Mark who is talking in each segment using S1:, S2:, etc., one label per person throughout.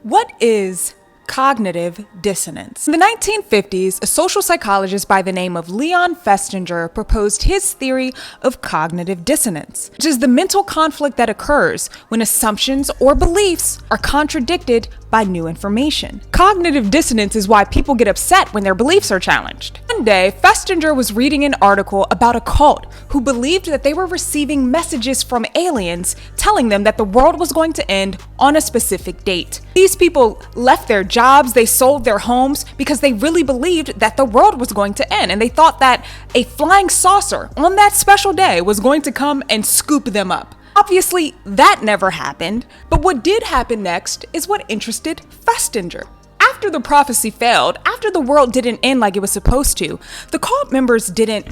S1: What is cognitive dissonance? In the 1950s, a social psychologist by the name of Leon Festinger proposed his theory of cognitive dissonance, which is the mental conflict that occurs when assumptions or beliefs are contradicted by new information. Cognitive dissonance is why people get upset when their beliefs are challenged. One day, Festinger was reading an article about a cult who believed that they were receiving messages from aliens telling them that the world was going to end on a specific date. These people left their jobs, they sold their homes because they really believed that the world was going to end, and they thought that a flying saucer on that special day was going to come and scoop them up. Obviously, that never happened, but what did happen next is what interested Festinger. After the prophecy failed, after the world didn't end like it was supposed to, the cult members didn't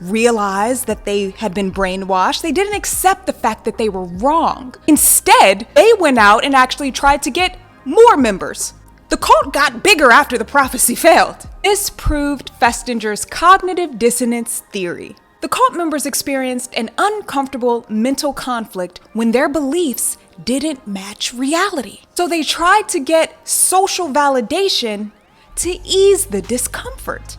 S1: realize that they had been brainwashed. They didn't accept the fact that they were wrong. Instead, they went out and actually tried to get more members. The cult got bigger after the prophecy failed. This proved Festinger's cognitive dissonance theory. The cult members experienced an uncomfortable mental conflict when their beliefs didn't match reality. So they tried to get social validation to ease the discomfort.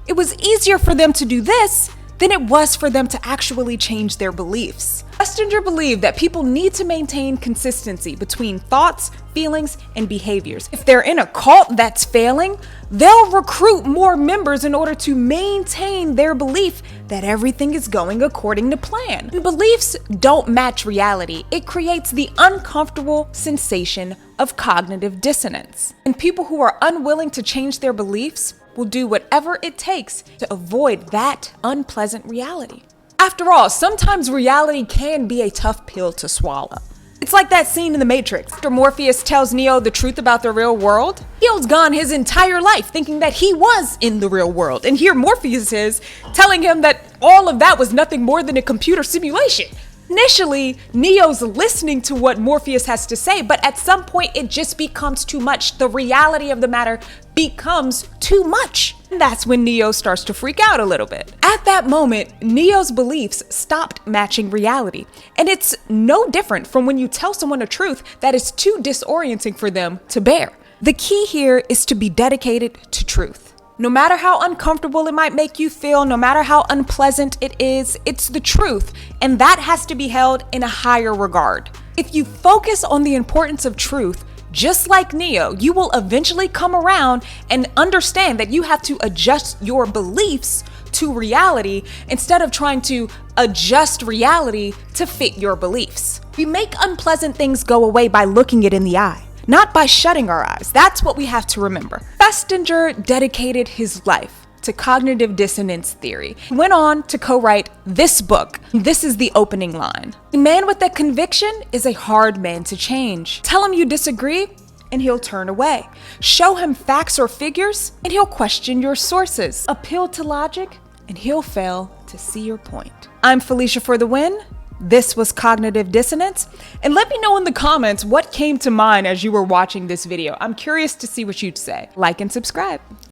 S1: It was easier for them to do this than it was for them to actually change their beliefs. Festinger believed that people need to maintain consistency between thoughts, feelings, and behaviors. If they're in a cult that's failing, they'll recruit more members in order to maintain their belief that everything is going according to plan. When beliefs don't match reality, it creates the uncomfortable sensation of cognitive dissonance. And people who are unwilling to change their beliefs will do whatever it takes to avoid that unpleasant reality. After all, sometimes reality can be a tough pill to swallow. It's like that scene in The Matrix. After Morpheus tells Neo the truth about the real world, Neo's gone his entire life thinking that he was in the real world. And here Morpheus is telling him that all of that was nothing more than a computer simulation. Initially, Neo's listening to what Morpheus has to say, but at some point it just becomes too much. The reality of the matter becomes too much. And that's when Neo starts to freak out a little bit. At that moment, Neo's beliefs stopped matching reality. And it's no different from when you tell someone a truth that is too disorienting for them to bear. The key here is to be dedicated to truth. No matter how uncomfortable it might make you feel, no matter how unpleasant it is, it's the truth, and that has to be held in a higher regard. If you focus on the importance of truth, just like Neo, you will eventually come around and understand that you have to adjust your beliefs to reality instead of trying to adjust reality to fit your beliefs. We make unpleasant things go away by looking it in the eye, not by shutting our eyes. That's what we have to remember. Festinger dedicated his life to cognitive dissonance theory. He went on to co-write this book. This is the opening line. A man with that conviction is a hard man to change. Tell him you disagree, and he'll turn away. Show him facts or figures, and he'll question your sources. Appeal to logic, and he'll fail to see your point. I'm Felecia for the win. This was Cognitive Dissonance, and let me know in the comments what came to mind as you were watching this video. I'm curious to see what you'd say. Like and subscribe.